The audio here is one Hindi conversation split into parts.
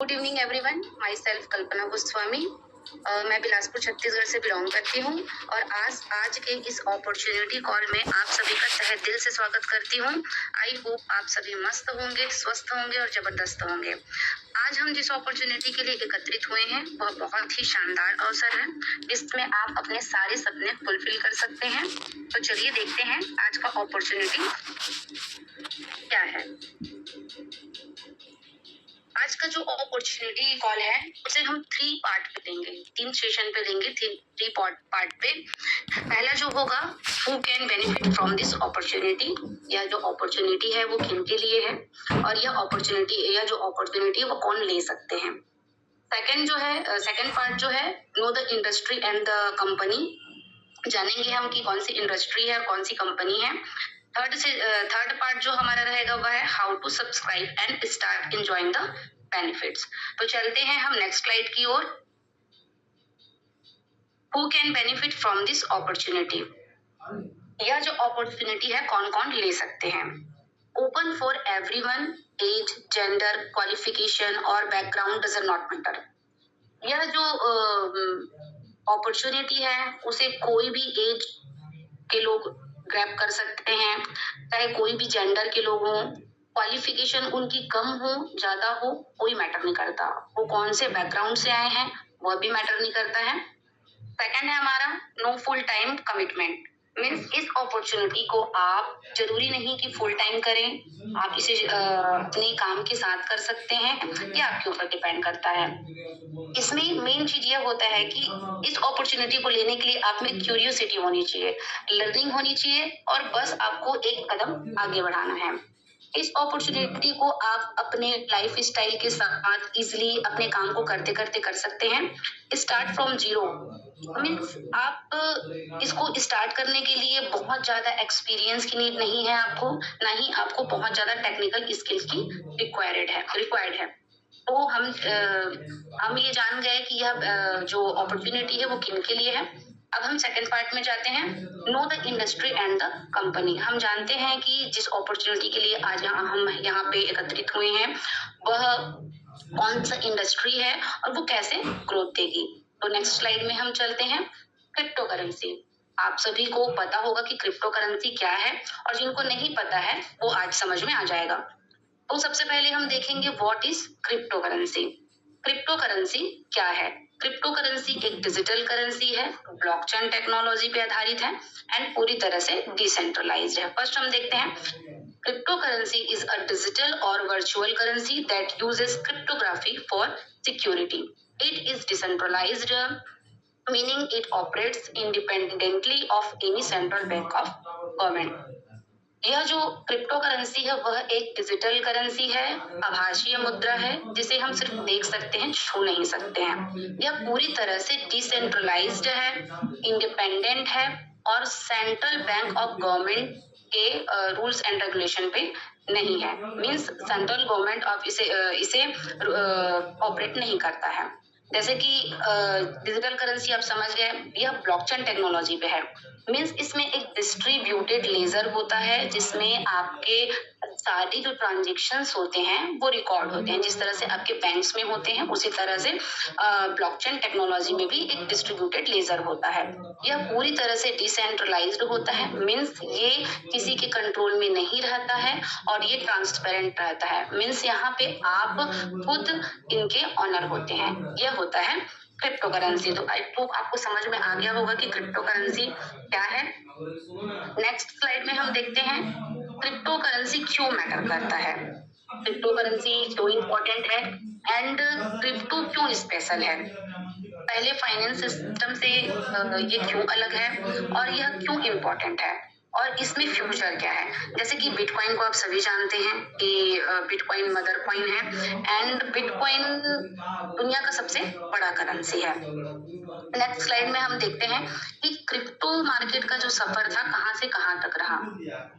Good evening everyone, myself Kalpana Goswami. मैं बिलासपुर छत्तीसगढ़ से बिलोंग करती हूँ और आज के इस अपॉर्चुनिटी कॉल में आप सभी का तहे दिल से स्वागत करती हूँ। आई होप आप सभी मस्त होंगे, स्वस्थ होंगे और जबरदस्त होंगे। आज हम जिस अपॉर्चुनिटी के लिए एकत्रित हुए हैं वह बहुत ही शानदार अवसर है, जिसमें आप अपने सारे सपने फुलफिल कर सकते हैं। तो चलिए देखते हैं आज का अपॉर्चुनिटी क्या है। आज का जो अपॉर्चुनिटी कॉल है उसे हम 3 पार्ट पे लेंगे, 3 सेशन पे लेंगे, 3 पार्ट पे। पहला जो होगा, who can benefit from this opportunity, यह जो अपॉर्चुनिटी है वो किन के लिए है और यह जो अपॉर्चुनिटी वो कौन ले सकते हैं। सेकंड पार्ट जो है, know the industry and the company, जानेंगे हम कि कौन सी इंडस्ट्री है और कौन सी कंपनी है। थर्ड पार्ट जो हमारा रहेगा वह है how to subscribe and start enjoying the benefits. तो चलते हैं हम नेक्स्ट स्लाइड की ओर। Who can benefit from this opportunity, यह जो अपॉर्चुनिटी है कौन कौन ले सकते हैं। Open for everyone, age, gender, qualification और बैकग्राउंड डज नॉट मैटर। यह जो अपॉर्चुनिटी है उसे कोई भी एज के लोग ग्रैब कर सकते हैं, चाहे कोई भी जेंडर के लोग हों, क्वालिफिकेशन उनकी कम हो ज्यादा हो कोई मैटर नहीं करता, वो कौन से बैकग्राउंड से आए हैं वह भी मैटर नहीं करता है। सेकंड है हमारा no full time commitment, means इस अपॉर्चुनिटी को आप जरूरी नहीं कि फुल टाइम करें, आप इसे अपने काम के साथ कर सकते हैं, ये आपके ऊपर डिपेंड करता है। इसमें मेन चीज ये होता है कि इस अपॉर्चुनिटी को लेने के लिए आप में क्यूरियोसिटी होनी चाहिए, लर्निंग होनी चाहिए और बस आपको एक कदम आगे बढ़ाना है। इस अपॉर्चुनिटी को आप अपने लाइफ स्टाइल के साथ इजिली अपने काम को करते करते कर सकते हैं। स्टार्ट फ्रॉम जीरो मीन्स आप इसको स्टार्ट करने के लिए बहुत ज्यादा एक्सपीरियंस की नीड नहीं है आपको, ना ही आपको बहुत ज्यादा टेक्निकल स्किल्स की रिक्वायर्ड है। तो हम ये जान गए कि यह जो अपॉर्चुनिटी है वो किन के लिए है। अब हम सेकंड पार्ट में जाते हैं, no the industry and the company. हम जानते हैं कि जिस अपॉर्चुनिटी के लिए आज हम यहाँ पे एकत्रित हुए हैं वह कौन सा इंडस्ट्री है और वो कैसे ग्रोथ देगी। तो नेक्स्ट स्लाइड में हम चलते हैं, क्रिप्टो करेंसी। आप सभी को पता होगा कि क्रिप्टो करेंसी क्या है और जिनको नहीं पता है वो आज समझ में आ जाएगा। तो सबसे पहले हम देखेंगे what is crypto currency. Crypto currency क्या है। क्रिप्टो करेंसी एक डिजिटल करेंसी है, ब्लॉकचेन टेक्नोलॉजी पे आधारित है एंड पूरी तरह से डिसेंट्रलाइज्ड है। फर्स्ट हम देखते हैं, crypto currency is a digital और virtual currency that uses cryptography for security. It is decentralised, meaning it operates independently of any central bank of government. यह जो क्रिप्टो करेंसी है वह एक डिजिटल करेंसी है, आभासीय मुद्रा है जिसे हम सिर्फ देख सकते हैं, छू नहीं सकते हैं। यह पूरी तरह से डिसेंट्रलाइज्ड है, इंडिपेंडेंट है और सेंट्रल बैंक ऑफ गवर्नमेंट के रूल्स एंड रेगुलेशन पे नहीं है, मींस सेंट्रल गवर्नमेंट ऑफ इसे ऑपरेट नहीं करता है। जैसे कि डिजिटल करेंसी आप समझ गए, यह ब्लॉकचेन टेक्नोलॉजी पे है, मींस इसमें एक डिस्ट्रीब्यूटेड लेजर होता है जिसमें आपके सारे जो ट्रांजेक्शन्स होते हैं वो रिकॉर्ड होते हैं। जिस तरह से आपके बैंक्स में होते हैं उसी तरह से ब्लॉकचेन टेक्नोलॉजी में भी एक डिस्ट्रीब्यूटेड लेजर होता है। यह पूरी तरह से डिसेंट्रलाइज्ड होता है, मींस ये किसी के कंट्रोल में नहीं रहता है और ये ट्रांसपेरेंट रहता है, मींस यहाँ पे आप खुद इनके ऑनर होते हैं। यह होता है क्रिप्टो करेंसी। तो आई होप आपको समझ में आ गया होगा कि क्रिप्टो करेंसी क्या है। नेक्स्ट स्लाइड में हम देखते हैं क्रिप्टो करेंसी क्यों मैटर करता है, क्रिप्टो करेंसी क्यों इम्पोर्टेंट है एंड क्रिप्टो क्यों स्पेशल है। पहले फाइनेंस सिस्टम से ये क्यों अलग है और यह क्यों इम्पोर्टेंट है और इसमें फ्यूचर क्या है। जैसे कि बिटकॉइन को आप सभी जानते हैं कि बिटकॉइन मदर कॉइन है एंड बिटकॉइन दुनिया का सबसे बड़ा करेंसी है। नेक्स्ट स्लाइड में हम देखते हैं कि क्रिप्टो मार्केट का जो सफर था कहां से कहां तक रहा।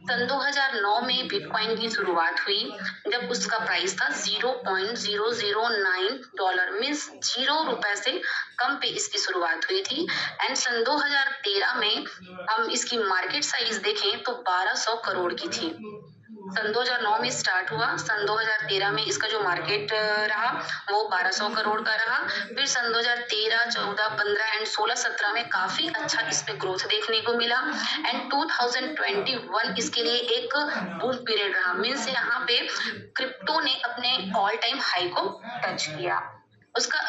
सन 2009 में बिटकॉइन की शुरुआत हुई जब उसका प्राइस था $0.009, मीन्स ₹0 से कम पे इसकी शुरुआत हुई थी एंड सन 2013 में हम इसकी मार्केट साइज देखें तो 1200 करोड़ की थी। सन 2009 में स्टार्ट हुआ, सन 2013 में इसका जो मार्केट रहा वो 1200 करोड़ का रहा। फिर सन 2013, 14, 15 एंड 16, 17 में काफी अच्छा इस पे ग्रोथ देखने को मिला एंड 2021 इसके लिए एक बूम पीरियड रहा। मीन्स यहाँ पे क्रिप्टो ने अपने ऑल टाइम हाई को टच किया। उसका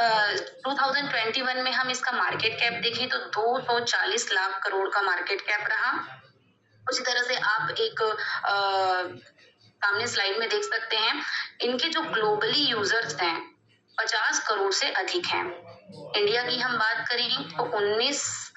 2021 में हम इसका मार्केट कैप देखें तो 240 लाख करोड़ का मार्केट कैप रहा। उसी तरह से आप एक सामने स्लाइड में देख सकते हैं, इनके जो ग्लोबली यूजर्स हैं 50 करोड़ से अधिक हैं। इंडिया की हम बात करें तो 19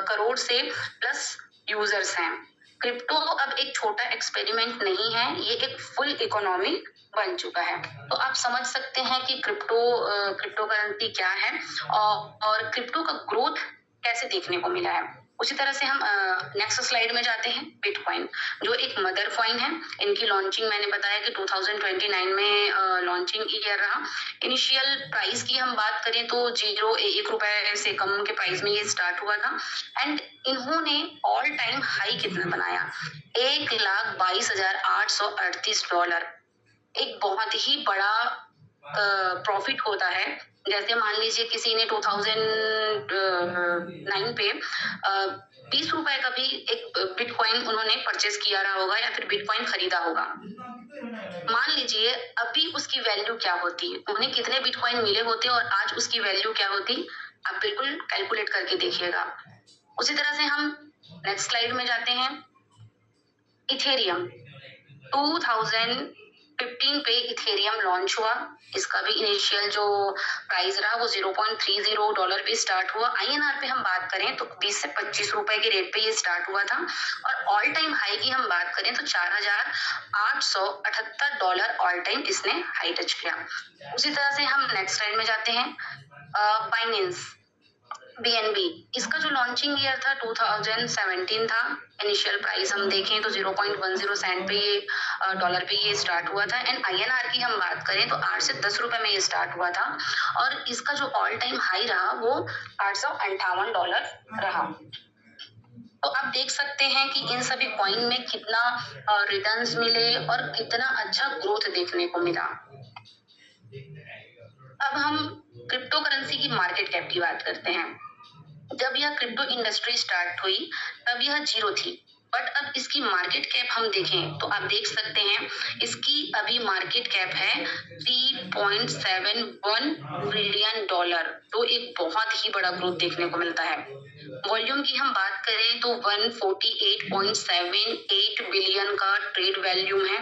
करोड़ से प्लस यूजर्स हैं। क्रिप्टो अब एक छोटा एक्सपेरिमेंट नहीं है, ये एक फुल इकोनॉमी बन चुका है। तो आप समझ सकते हैं कि क्रिप्टो करेंसी क्या है और क्रिप्टो का ग्रोथ कैसे देखने को मिला है। उसी तरह से हम नेक्स्ट स्लाइड में जाते हैं। बिटकॉइन जो एक मदर कॉइन है, इनकी लॉन्चिंग मैंने बताया कि 2029 में लॉन्चिंग ईयर रहा। इनिशियल प्राइस की हम बात करें तो 1 रुपए से कम के प्राइस में ये स्टार्ट हुआ था एंड इन्होंने ऑल टाइम हाई कितना बनाया, $1,22,838। एक बहुत ही बड़ा प्रॉफिट होता है। जैसे मान लीजिए किसी ने 2009 पे 20 रुपए का भी एक बिटकॉइन उन्होंने परचेस किया रहा होगा या फिर बिटकॉइन खरीदा होगा। मान लीजिए अभी उसकी वैल्यू क्या होती, उन्हें कितने बिटकॉइन मिले होते और आज उसकी वैल्यू क्या होती, आप बिल्कुल कैलकुलेट करके देखिएगा। उसी तरह से हम नेक्स्ट स्लाइड में जाते हैं। इथेरियम 2015 पे इथेरियम लॉन्च हुआ। इसका भी इनिशियल जो प्राइस रहा वो $0.30 पे स्टार्ट हुआ। INR पे हम बात करें तो 20 से 25 रुपए के रेट पे ये स्टार्ट हुआ था और ऑल टाइम हाई की हम बात करें तो $4,878 ऑल टाइम इसने हाई टच किया। उसी तरह से हम नेक्स्ट स्लाइड में जाते हैं। बाइनेंस BNB इसका जो लॉन्चिंग ईयर था 2017 था। इनिशियल प्राइस हम देखें तो 0.10 सेंट पे ये डॉलर पे ये स्टार्ट हुआ था एंड INR की हम बात करें तो 8 से 10 रुपए में ये स्टार्ट हुआ था और इसका जो ऑल टाइम हाई रहा वो $858 रहा। तो आप देख सकते हैं कि इन सभी कॉइन में कितना रिटर्न्स मिले और कितना अच्छा ग्रोथ देखने को मिला। अब हम क्रिप्टो करेंसी की मार्केट कैप की बात करते हैं। जब यह क्रिप्टो इंडस्ट्री स्टार्ट हुई तब यह 0 थी, बट अब इसकी मार्केट कैप हम देखें तो आप देख सकते हैं इसकी अभी मार्केट कैप है $3.71 बिलियन, तो एक बहुत ही बड़ा ग्रोथ देखने को मिलता है। वॉल्यूम की हम बात करें तो 148.78 बिलियन का ट्रेड वॉल्यूम है।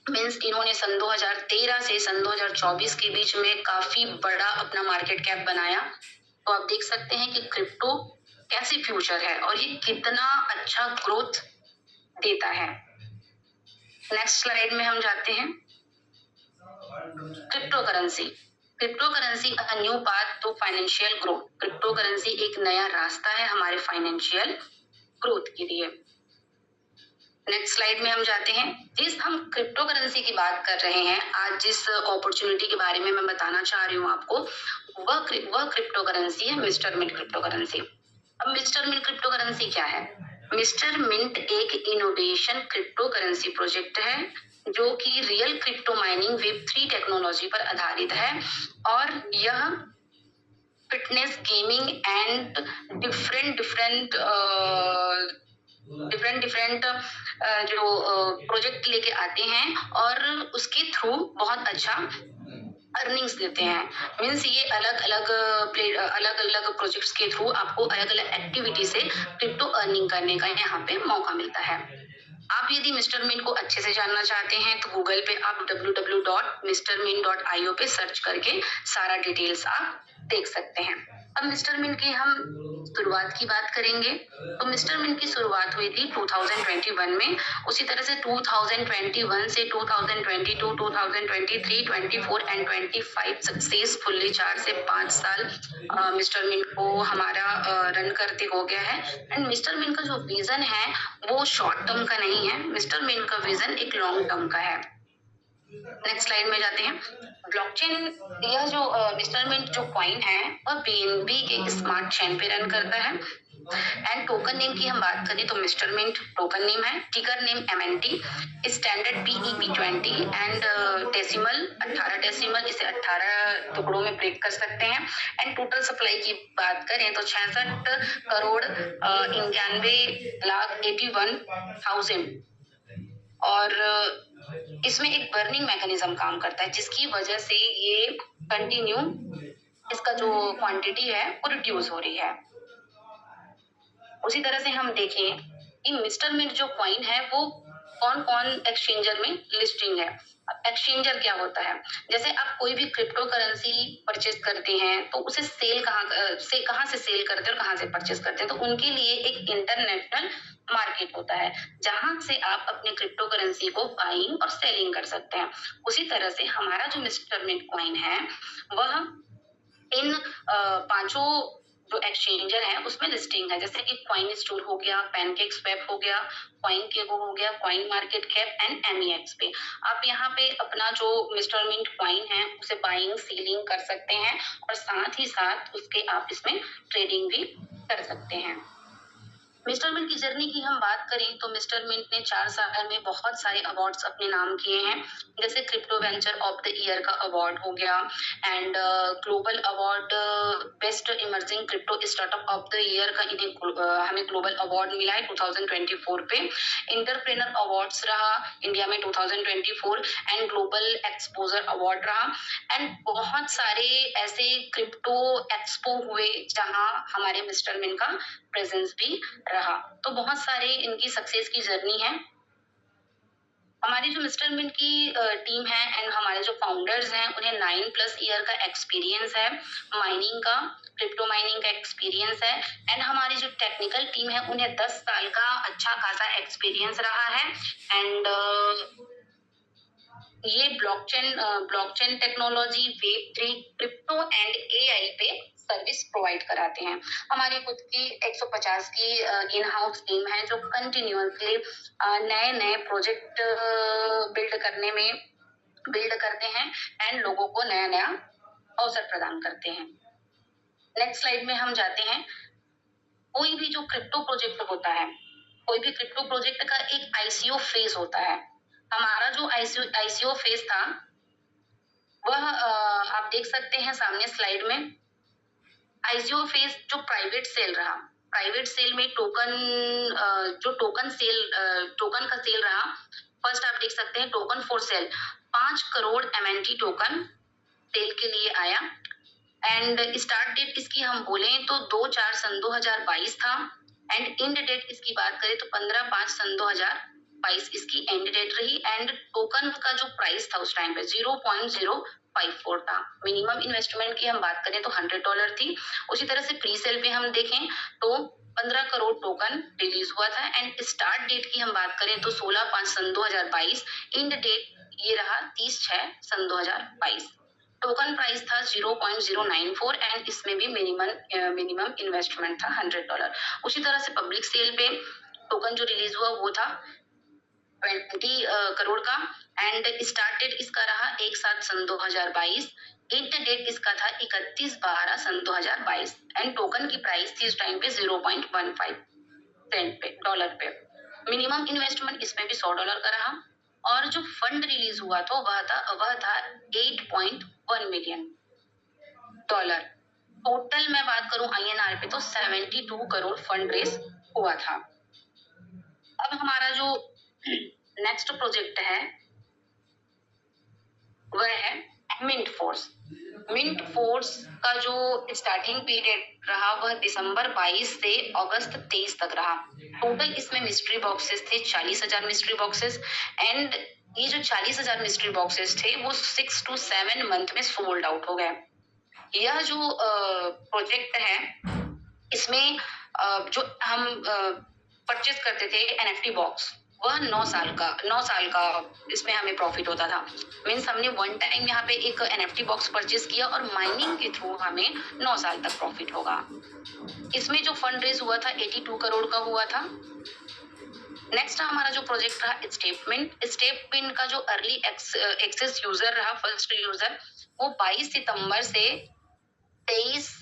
मीन्स इन्होंने सन 2013 से सन 2024 के बीच में काफी बड़ा अपना मार्केट कैप बनाया। तो आप देख सकते हैं कि क्रिप्टो कैसी फ्यूचर है और ये कितना अच्छा ग्रोथ देता है। नेक्स्ट स्लाइड में हम जाते हैं। Crypto currency a new path to financial growth. Cryptocurrency एक नया रास्ता है हमारे फाइनेंशियल ग्रोथ के लिए। नेक्स्ट स्लाइड में हम जाते हैं। जिस हम क्रिप्टो करेंसी की बात कर रहे हैं, आज जिस अपॉर्चुनिटी के बारे में मैं बताना चाह रही हूँ आपको, वह क्रिप्टो करेंसी है मिस्टर मिंट क्रिप्टो करेंसी। अब मिस्टर मिंट क्रिप्टो करेंसी क्या है? मिस्टर मिंट एक इनोवेशन क्रिप्टो करेंसी प्रोजेक्ट है जो कि real crypto mining Web3 technology पर आधारित है और यह फिटनेस, गेमिंग एंड डिफरेंट जो प्रोजेक्ट लेके आते हैं और उसके थ्रू बहुत अच्छा अर्निंग्स देते हैं। मीन्स ये अलग अलग प्रोजेक्ट्स के थ्रू आपको अलग अलग एक्टिविटी से क्रिप्टो अर्निंग करने का यहाँ पे मौका मिलता है। आप यदि मिस्टर मिंट को अच्छे से जानना चाहते हैं तो गूगल पे आप www.mrmint.io पे सर्च करके सारा डिटेल्स आप देख सकते हैं। अब मिस्टर मिंट की हम शुरुआत की बात करेंगे तो मिस्टर मिंट की शुरुआत हुई थी 2021 में। उसी तरह से 2021 से 2022, 2023, 24 एंड 25 सक्सेसफुली 4 से 5 साल मिस्टर मिंट को हमारा रन करते हो गया है। एंड मिस्टर मिंट का जो विजन है वो शॉर्ट टर्म का नहीं है, मिस्टर मिंट का विजन एक लॉन्ग टर्म का है। नेक्स्ट स्लाइड में जाते हैं। ब्लॉकचेन, यह जो मिस्टर मिंट जो कॉइन है वह BNB के स्मार्ट चेन पे रन करता है एंड टोकन नेम की हम बात करें तो मिस्टर मिंट टोकन नेम है, टिकर name MNT, standard PEP20 and decimal 18 decimal, इसे 18 टुकड़ों में ब्रेक कर सकते हैं। एंड टोटल सप्लाई की बात करें तो 66 करोड़ 91,81,000 और इसमें एक बर्निंग मैकेनिज्म काम करता है जिसकी वजह से ये कंटिन्यू इसका जो क्वांटिटी है वो रिड्यूस हो रही है। उसी तरह से हम देखें कि मिस्टर मिंट जो कॉइन है वो कौन कौन एक्सचेंजर में लिस्टिंग है। एक्सचेंजर क्या होता है, जैसे आप कोई भी क्रिप्टो करेंसी परचेज करते हैं तो उसे कहाँ से सेल करते हैं और कहाँ से परचेज करते हैं, तो उनके लिए एक इंटरनेशनल मार्केट होता है जहां से आप अपने क्रिप्टो करेंसी को बाइंग और सेलिंग कर सकते हैं। उसी तरह से हमारा जो मिस्टर मिंट कॉइन है वह इन पांचों जो एक्सचेंजर है उसमें लिस्टिंग है, जैसे कि कॉइन स्टोर हो गया, पैनकेक स्वैप हो गया, कॉइन केगो हो गया, coin market cap and MEX पे। आप यहाँ पे अपना जो मिस्टर मिंट कॉइन है उसे बाइंग सेलिंग कर सकते हैं और साथ ही साथ उसके आप इसमें ट्रेडिंग भी कर सकते हैं। मिस्टर मिंट की जर्नी की हम बात करें तो मिस्टर मिंट ने 4 साल में बहुत सारे अवार्ड्स अपने नाम किए हैं, जैसे crypto venture of the year का अवार्ड हो गया and global award best emerging crypto startup of the year का इन्हें हमें ग्लोबल अवार्ड मिला है 2024 पे। इंटरप्रेनर अवार्ड्स रहा इंडिया में 2024 एंड ग्लोबल एक्सपोजर अवार्ड रहा एंड बहुत सारे ऐसे क्रिप्टो एक्सपो हुए जहां हमारे मिस्टर मिंट का प्रेजेंस भी रहा। तो बहुत सारे इनकी सक्सेस की जर्नी है। हमारी जो मिस्टर मिंट की टीम है एंड हमारे जो फाउंडर्स हैं उन्हें 9+ ईयर का एक्सपीरियंस है, माइनिंग का, क्रिप्टो माइनिंग का एक्सपीरियंस है एंड हमारी जो टेक्निकल टीम है उन्हें 10 साल का अच्छा खासा एक्सपीरियंस रहा है एंड ये blockchain technology, Web3, crypto and AI पे सर्विस प्रोवाइड कराते हैं। हमारी खुद की 150 की इन हाउस टीम है जो कंटिन्यूअसली नए नए प्रोजेक्ट बिल्ड करते हैं एंड लोगों को नया नया अवसर प्रदान करते हैं। नेक्स्ट स्लाइड में हम जाते हैं। कोई भी जो क्रिप्टो प्रोजेक्ट होता है, कोई भी क्रिप्टो प्रोजेक्ट का एक ICO फेज होता है। हमारा जो ICO फेज था वह आप देख सकते हैं सामने स्लाइड में। ICO फेज जो प्राइवेट सेल रहा, प्राइवेट सेल में टोकन का सेल रहा। फर्स्ट आप देख सकते हैं token for sale 5 crore MNT token sale के लिए आया एंड स्टार्ट डेट इसकी हम बोलें तो 2/4 सन 2022 था एंड एंड डेट इसकी बात करें तो 15/5 सन 2022 इसकी एंड डेट रही एंड टोकन का जो प्राइस था उस टाइम पे 0.054 था। मिनिमम इन्वेस्टमेंट की हम बात करें तो $100 थी। उसी तरह से प्री सेल पे हम देखें तो 15 करोड़ टोकन रिलीज हुआ था एंड स्टार्ट डेट की हम बात करें तो 16/5 सन 2022, एंड डेट ये रहा 30/6 सन 2022। टोकन प्राइस था 0.094 एंड इसमें भी मिनिमम इन्वेस्टमेंट था $100। उसी तरह से पब्लिक सेल पे टोकन जो रिलीज हुआ वो था 20 करोड़ का एंड स्टार्ट डेट इसका रहा 1/7 सन 2022, एंड डेट इसका था 31/12 सन 2022 एंड टोकन की प्राइस थी उस टाइम पे 0.15 सेंट पे डॉलर पे। मिनिमम इन्वेस्टमेंट इसमें भी $100 का रहा और जो फंड रिलीज हुआ तो वह था $8.1 मिलियन। टोटल मैं बात करूं INR पे तो 72 करोड़ फंड रेस हुआ था। अब हमारा जो नेक्स्ट प्रोजेक्ट है वह है मिंट फोर्स। मिंट फोर्स का जो स्टार्टिंग पीरियड रहा वह दिसंबर 22 से अगस्त 23 तक रहा। टोटल इसमें मिस्ट्री बॉक्सेस थे 40,000 मिस्ट्री बॉक्सेस एंड ये जो 40,000 मिस्ट्री बॉक्सेस थे वो 6 to 7 मंथ में सोल्ड आउट हो गए। यह जो प्रोजेक्ट है इसमें जो हम परचेज करते थे NFT बॉक्स वह 9 साल का इसमें हमें प्रॉफिट होता था। मीन्स हमने वन टाइम यहाँ पे एक NFT बॉक्स परचेज किया और माइनिंग के थ्रू हमें 9 साल तक प्रॉफिट होगा। इसमें जो फंड रेज हुआ था 82 करोड़ का हुआ था। नेक्स्ट हमारा जो प्रोजेक्ट रहा स्टेपमिंट का जो अर्ली एक्सेस यूजर रहा, फर्स्ट यूजर, वो 22 सितंबर से 23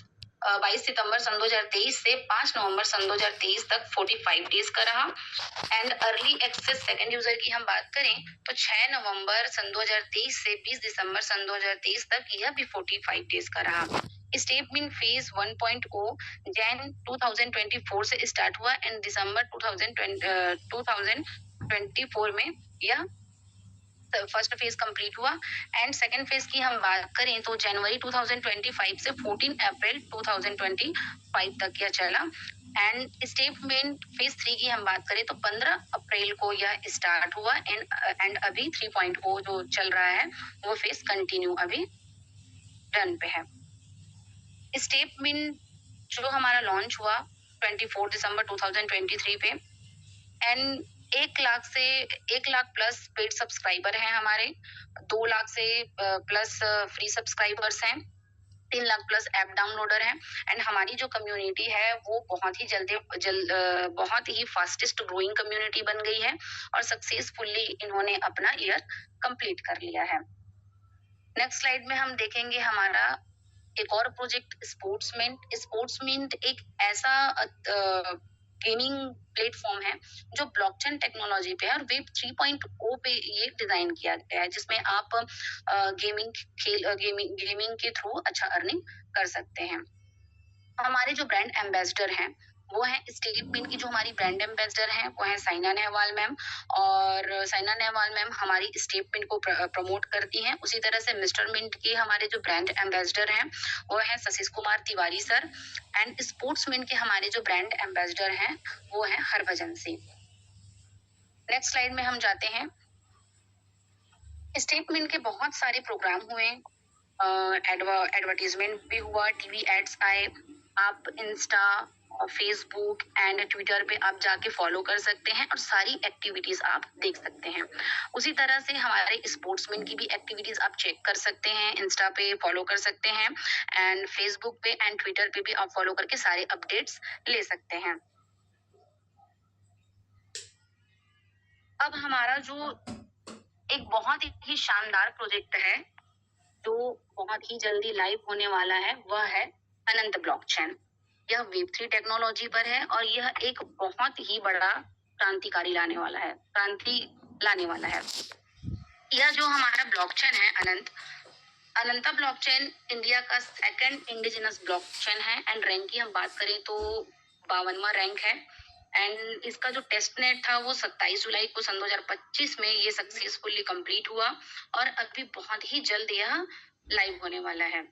22 सितंबर सन 2023 से 5 नवंबर सन 2023 तक 45 डेज का रहा। And early access second user की हम बात करें तो 6 नवंबर सन 2023 से 20 दिसंबर सन 2023 तक यह भी 45 डेज का रहा। स्टेटमेंट फेज 1.0 जैन 2024 से स्टार्ट हुआ एंड दिसंबर 2024 में यह फर्स्ट फेज कंप्लीट हुआ। एंड सेकंड फेज की हम बात करें तो जनवरी 2025 से 14 अप्रैल 2025 तक यह चला। एंड स्टेटमेंट फेज 3 की हम बात करें तो 15 अप्रैल को यह स्टार्ट हुआ एंड अभी 3.0 जो चल रहा है वो फेज कंटिन्यू अभी रन पे है। स्टेटमेंट जो हमारा लॉन्च हुआ 24 दिसंबर 2023 पे and 1 lakh plus paid subscriber हैं हमारे, 2 लाख से प्लस फ्री सब्सक्राइबर्स हैं, 3 लाख प्लस ऐप डाउनलोडर हैं। एंड हमारी जो कम्युनिटी है वो बहुत ही फास्टेस्ट ग्रोइंग कम्युनिटी बन गई है और सक्सेसफुली इन्होंने अपना ईयर कंप्लीट कर लिया है। नेक्स्ट स्लाइड में हम देखेंगे हमारा एक और प्रोजेक्ट स्पोर्ट्समिंट एक ऐसा गेमिंग प्लेटफॉर्म है जो ब्लॉकचेन टेक्नोलॉजी पे है और वेब 3.0 पे ये डिजाइन किया गया है, जिसमें आप गेमिंग के थ्रू अच्छा अर्निंग कर सकते हैं। हमारे जो ब्रांड एम्बेसडर हैं वो है स्टेटमेंट की जो हमारी ब्रांड एम्बेसडर हैं वो है साइना नेहवाल मैम, और साइना नेहवाल मैम हमारी स्टेटमेंट को प्रमोट करती हैं। उसी तरह से मिस्टर मिंट के हमारे जो ब्रांड एम्बेसडर हैं वो है सतीश कुमार तिवारी सर। एंड स्पोर्ट्समिंट के हमारे जो ब्रांड एम्बेसडर हैं वो है हरभजन सिंह। नेक्स्ट स्लाइड में हम जाते हैं। स्टेटमेंट के बहुत सारे प्रोग्राम हुए, एडवर्टीजमेंट भी हुआ, टीवी एड्स आए। आप इंस्टा और फेसबुक एंड ट्विटर पे आप जाके फॉलो कर सकते हैं और सारी एक्टिविटीज आप देख सकते हैं। उसी तरह से हमारे स्पोर्ट्समैन की भी एक्टिविटीज आप चेक कर सकते हैं, इंस्टा पे फॉलो कर सकते हैं एंड फेसबुक पे एंड ट्विटर पे भी आप फॉलो करके सारे अपडेट्स ले सकते हैं। अब हमारा जो एक बहुत ही शानदार प्रोजेक्ट है जो बहुत ही जल्दी लाइव होने वाला है वह है अनंत ब्लॉकचेन। यह वेब 3 टेक्नोलॉजी पर है और यह एक बहुत ही बड़ा क्रांति लाने वाला है। यह जो हमारा ब्लॉकचेन है अनंता ब्लॉकचेन इंडिया का सेकंड इंडिजिनस ब्लॉकचेन है एंड रैंक की हम बात करें तो 52वां रैंक है। एंड इसका जो टेस्ट नेट था वो 27 जुलाई को सन 2025 में ये सक्सेसफुली कंप्लीट हुआ और अभी बहुत ही जल्द यह लाइव होने वाला है।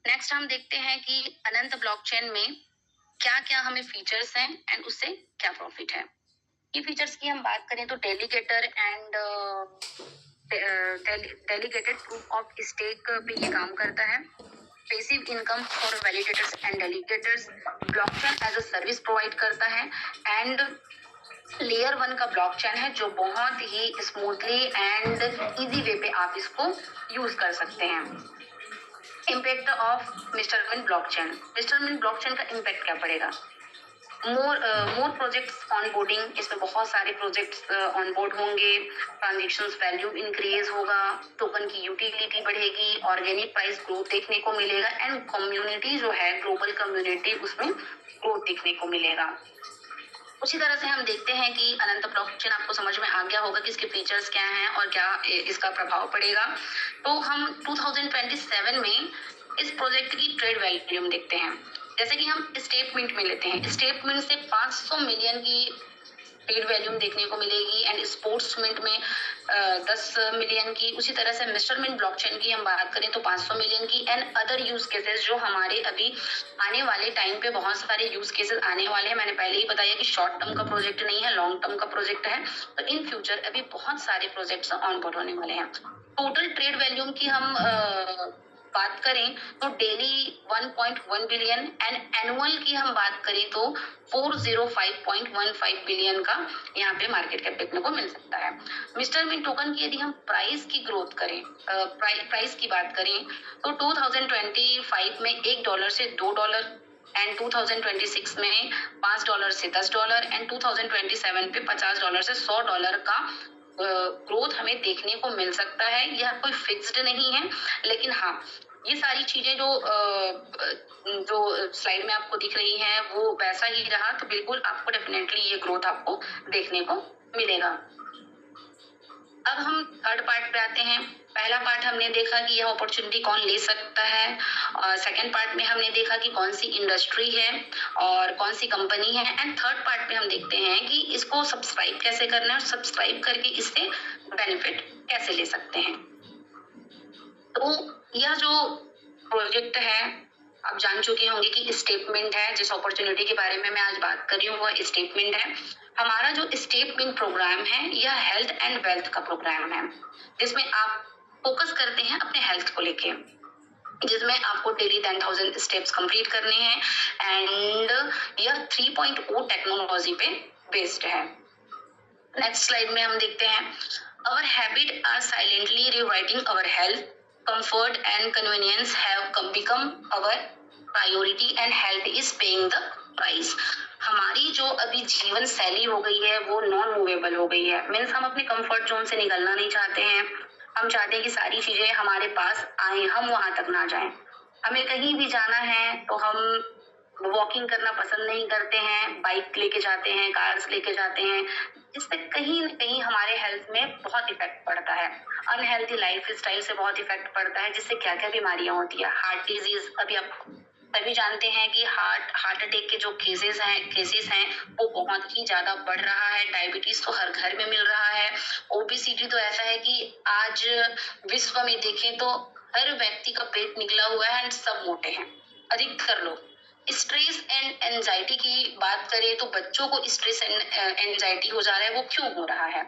नेक्स्ट हम देखते हैं कि अनंत ब्लॉकचेन में क्या क्या हमें फीचर्स हैं एंड उससे क्या प्रॉफिट है। की फीचर्स की हम बात करें तो delegator and delegated proof of stake पे ये काम करता है। Passive income for validators and delegators, blockchain as a service provide करता है एंड लेयर 1 का ब्लॉकचेन है जो बहुत ही स्मूथली एंड इजी वे पे आप इसको यूज कर सकते हैं। Impact of mister mint blockchain का इम्पैक्ट क्या पड़ेगा? मोर प्रोजेक्ट्स ऑनबोर्डिंग, इसमें बहुत सारे प्रोजेक्ट्स ऑनबोर्ड होंगे, ट्रांजेक्शंस वैल्यू इंक्रीज होगा, टोकन की यूटिलिटी बढ़ेगी, ऑर्गेनिक प्राइस ग्रोथ देखने को मिलेगा एंड कम्युनिटी जो है ग्लोबल कम्युनिटी उसमें ग्रोथ देखने को मिलेगा। उसी तरह से हम देखते हैं कि अनंत ब्लॉकचेन आपको समझ में आ गया होगा कि इसके फीचर्स क्या हैं और क्या इसका प्रभाव पड़ेगा। तो हम 2027 में इस प्रोजेक्ट की ट्रेड वैल्यूम देखते हैं। जैसे कि हम स्टेटमेंट में लेते हैं, स्टेटमेंट से 500 मिलियन की ट्रेड वैल्यूम देखने को मिलेगी एंड स्पोर्ट्समिंट में 10 मिलियन की। उसी तरह से मिस्टरमिंट ब्लॉकचेन की हम बात करें तो 500 मिलियन की एंड अदर यूज केसेस जो हमारे अभी आने वाले टाइम पे बहुत सारे यूज केसेस आने वाले हैं। मैंने पहले ही बताया कि शॉर्ट टर्म का प्रोजेक्ट नहीं है, लॉन्ग टर्म का प्रोजेक्ट है। तो इन फ्यूचर अभी बहुत सारे प्रोजेक्ट्स ऑन बोर्ड होने वाले हैं। टोटल ट्रेड वैल्यूम की हम बात करें तो डेली 1.1 बिलियन एंड एनुअल की हम बात करें तो 405.15 बिलियन का यहाँ पे मार्केट कैप देखने को मिल सकता है। मिस्टर मिंट टोकन की यदि हम प्राइस की ग्रोथ करें, प्राइस की बात करें तो 2025 में $1 से $2 एंड 2026 में $5 से $10 एंड 2027 पे $50 से $100 का ग्रोथ हमें देखने को मिल सकता है। यह कोई फिक्स्ड नहीं है, लेकिन हाँ ये सारी चीजें जो स्लाइड में आपको दिख रही हैं वो वैसा ही रहा तो बिल्कुल आपको डेफिनेटली ये ग्रोथ आपको देखने को मिलेगा। अब हम थर्ड पार्ट पे आते हैं। पहला पार्ट हमने देखा कि यह अपॉर्चुनिटी कौन ले सकता है, और सेकंड पार्ट में हमने देखा कि कौन सी इंडस्ट्री है और कौन सी कंपनी है, एंड थर्ड पार्ट में हम देखते हैं कि इसको सब्सक्राइब कैसे करना है और सब्सक्राइब करके इससे बेनिफिट कैसे ले सकते हैं। तो यह जो प्रोजेक्ट है आप जान चुके होंगे कि स्टेटमेंट है, जिस अपॉर्चुनिटी के बारे में मैं आज बात कर रही हूँ वह स्टेटमेंट है। हमारा जो स्टेटमेंट प्रोग्राम है यह हेल्थ एंड वेल्थ का प्रोग्राम है, जिसमें आप फोकस करते हैं अपने हेल्थ को लेके, जिसमें आपको डेली 10,000 स्टेप्स कंप्लीट करने हैं एंड यह 3.0 टेक्नोलॉजी पे बेस्ड है। नेक्स्ट स्लाइड में हम देखते हैं, our habit are silently rewriting our health, comfort and convenience have become our priority and health is paying the price. हमारी जो अभी जीवन शैली हो गई है वो नॉन मूवेबल हो गई है। मीन्स हम अपने कंफर्ट जोन से निकलना नहीं चाहते हैं। हम चाहते हैं कि सारी चीजें हमारे पास आए, हम वहां तक ना जाएं। हमें कहीं भी जाना है तो हम वॉकिंग करना पसंद नहीं करते हैं, बाइक लेके जाते हैं, कार्स लेके जाते हैं, इससे कहीं न कहीं हमारे हेल्थ में बहुत इफेक्ट पड़ता है। अनहेल्थी लाइफ स्टाइल से बहुत इफेक्ट पड़ता है, जिससे क्या क्या बीमारियां होती है। हार्ट डिजीज, अभी आप सभी जानते हैं कि हार्ट अटैक के जो केसेस हैं वो बहुत ही ज्यादा बढ़ रहा है। डायबिटीज तो हर घर में मिल रहा है। ओबेसिटी तो ऐसा है कि आज विश्व में देखें तो हर व्यक्ति का पेट निकला हुआ है एंड सब मोटे हैं, अधिकतर लोग। स्ट्रेस एंड एंजाइटी की बात करें तो बच्चों को स्ट्रेस एंड एंजाइटी हो जा रहा है, वो क्यों हो रहा है?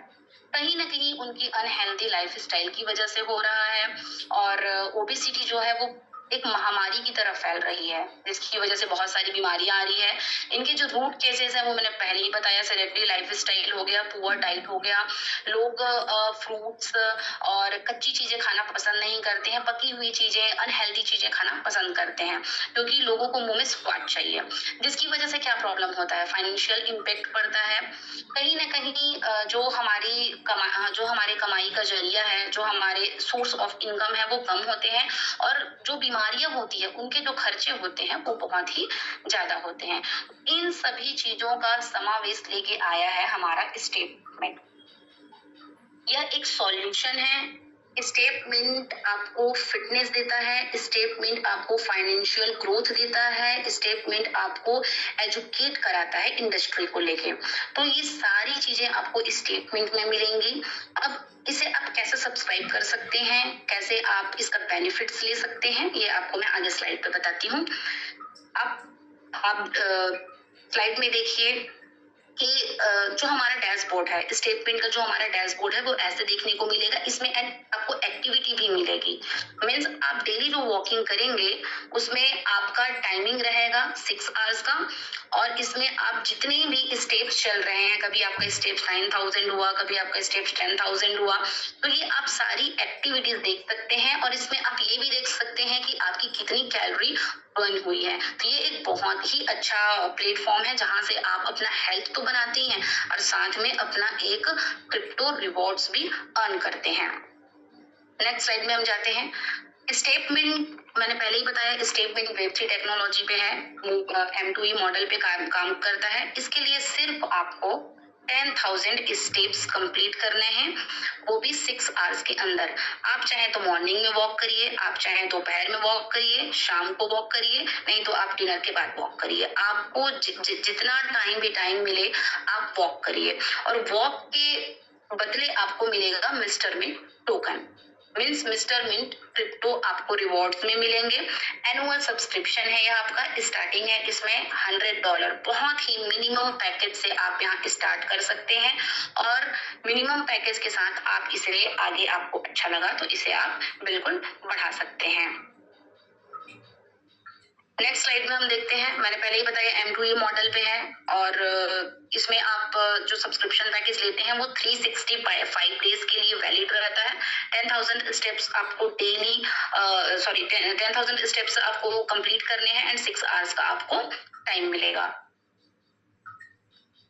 कहीं ना कहीं उनकी अनहेल्दी लाइफ स्टाइल की वजह से हो रहा है। और ओबेसिटी जो है वो एक महामारी की तरह फैल रही है, जिसकी वजह से बहुत सारी बीमारियां आ रही है। इनके जो रूट केसेस हैं वो मैंने पहले ही बताया, सेडेंटरी लाइफ स्टाइल हो गया, पुअर डाइट हो गया, लोग फ्रूट्स और कच्ची चीजें खाना पसंद नहीं करते हैं, पकी हुई चीजें, अनहेल्दी चीजें खाना पसंद करते हैं, क्योंकि लोगों को मुंह में स्वाद चाहिए, जिसकी वजह से क्या प्रॉब्लम होता है, फाइनेंशियल इम्पेक्ट पड़ता है। कहीं ना कहीं जो हमारे कमाई का जरिया है, जो हमारे सोर्स ऑफ इनकम है वो कम होते हैं, और जो बीमारियां होती है उनके जो खर्चे होते हैं वो बहुत ही ज्यादा होते हैं। इन सभी चीजों का समावेश लेके आया है हमारा स्टेटमेंट। यह एक सॉल्यूशन है। स्टेटमेंट आपको फिटनेस देता है, स्टेटमेंट आपको फाइनेंशियल ग्रोथ देता है, स्टेटमेंट आपको एजुकेट कराता है इंडस्ट्री को लेके। तो ये सारी चीजें आपको स्टेटमेंट में मिलेंगी। अब इसे आप कैसे सब्सक्राइब कर सकते हैं, कैसे आप इसका बेनिफिट्स ले सकते हैं, ये आपको मैं आगे स्लाइड पे बताती हूँ। आप स्लाइड में देखिए कि जो हमारा डैशबोर्ड है, स्टेटमेंट का जो हमारा डैशबोर्ड है वो ऐसे देखने को मिलेगा। इसमें आपको एक्टिविटी भी मिलेगी। मीन्स आप डेली जो वॉकिंग करेंगे उसमें आपका टाइमिंग रहेगा 6 आवर्स का, और इसमें आप जितने भी स्टेप्स चल रहे हैं, कभी आपका स्टेप्स 9,000 हुआ, कभी आपका स्टेप्स 10,000 हुआ, तो ये आप सारी एक्टिविटीज देख सकते हैं। और इसमें आप ये भी देख सकते हैं कि आपकी कितनी कैलोरी बर्न हुई है। तो ये एक बहुत ही अच्छा प्लेटफॉर्म है जहां से आप अपना हेल्थ तो बनाते हैं और साथ में अपना एक क्रिप्टो रिवॉर्ड्स भी अर्न करते हैं। नेक्स्ट स्लाइड में हम जाते हैं। स्टेटमेंट मैंने पहले ही बताया, स्टेटमेंट वेब3 टेक्नोलॉजी पे है, M2E मॉडल पे काम करता है। इसके लिए सिर्फ आपको 10,000 स्टेप्स कंप्लीट करने हैं, वो भी 6 आवर्स के अंदर। आप चाहे तो मॉर्निंग में वॉक करिए, आप चाहे दोपहर में वॉक करिए, शाम को वॉक करिए, नहीं तो आप डिनर के बाद वॉक करिए। आपको जितना टाइम मिले आप वॉक करिए, और वॉक के बदले आपको मिलेगा mister mint token. Means mister mint crypto आपको रिवॉर्ड्स में मिलेंगे। एनुअल सब्सक्रिप्शन है यह आपका, स्टार्टिंग है इसमें $100। बहुत ही मिनिमम पैकेज से आप यहाँ स्टार्ट कर सकते हैं, और मिनिमम पैकेज के साथ आप इसे आगे आपको अच्छा लगा तो इसे आप बिल्कुल बढ़ा सकते हैं। नेक्स्ट स्लाइड में हम देखते हैं, मैंने पहले ही बताया M2E मॉडल पे है, और इसमें आप जो सब्सक्रिप्शन पैकेज लेते हैं वो 365 डेज के लिए वैलिड रहता है। 10,000 स्टेप्स आपको 10,000 स्टेप्स आपको कंप्लीट करने हैं एंड 6 आवर्स का आपको टाइम मिलेगा।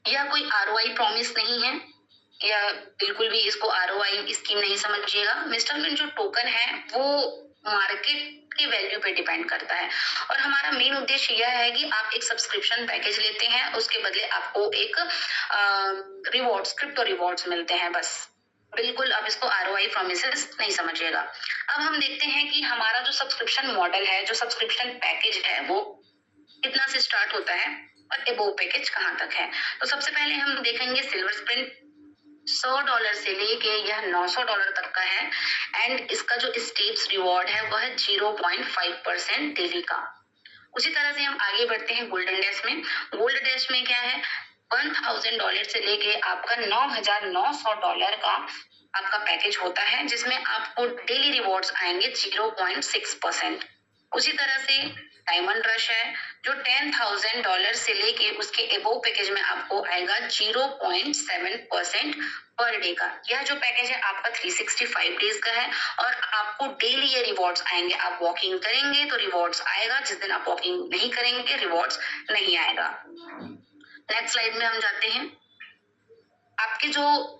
यह कोई ROI प्रॉमिस नहीं है, या बिल्कुल भी इसको ROI स्कीम नहीं समझिएगा। मिस्टर मिंट जो टोकन है वो मार्केट की वैल्यू पे डिपेंड करता है। और हमारा मेन उद्देश्य यह है कि आप एक सब्सक्रिप्शन पैकेज लेते हैं, उसके बदले आपको एक रिवॉर्ड्स, क्रिप्टो रिवॉर्ड्स मिलते हैं बस। बिल्कुल आप इसको आरओआई प्रोमिसेस नहीं समझिएगा। अब हम देखते हैं कि हमारा जो सब्सक्रिप्शन मॉडल है, जो सब्सक्रिप्शन पैकेज है, वो कितना से स्टार्ट होता है और एबोव पैकेज कहाँ तक है। तो सबसे पहले हम देखेंगे सिल्वर स्प्रिंट $100 से लेके यह $900 तक का है एंड इसका जो स्टेप्स रिवॉर्ड है वह 0.5% डेली का। उसी तरह से हम आगे बढ़ते हैं गोल्डन डैश में। गोल्ड डैश में क्या है, $1000 से लेके आपका $9900 का आपका पैकेज होता है, जिसमें आपको डेली रिवॉर्ड्स आएंगे 0.6%। उसी तरह से डायमंड रश है जो $10,000 से लेके उसके एबोव पैकेज में आपको आएगा 0.7% पर डे का। यह जो पैकेज है आपका 365 डेज का है और आपको डेली ये रिवॉर्ड्स आएंगे। आप वॉकिंग करेंगे तो रिवॉर्ड्स आएगा, जिस दिन आप वॉकिंग नहीं करेंगे रिवॉर्ड्स नहीं आएगा। नेक्स्ट स्लाइड में हम जाते हैं। आपके जो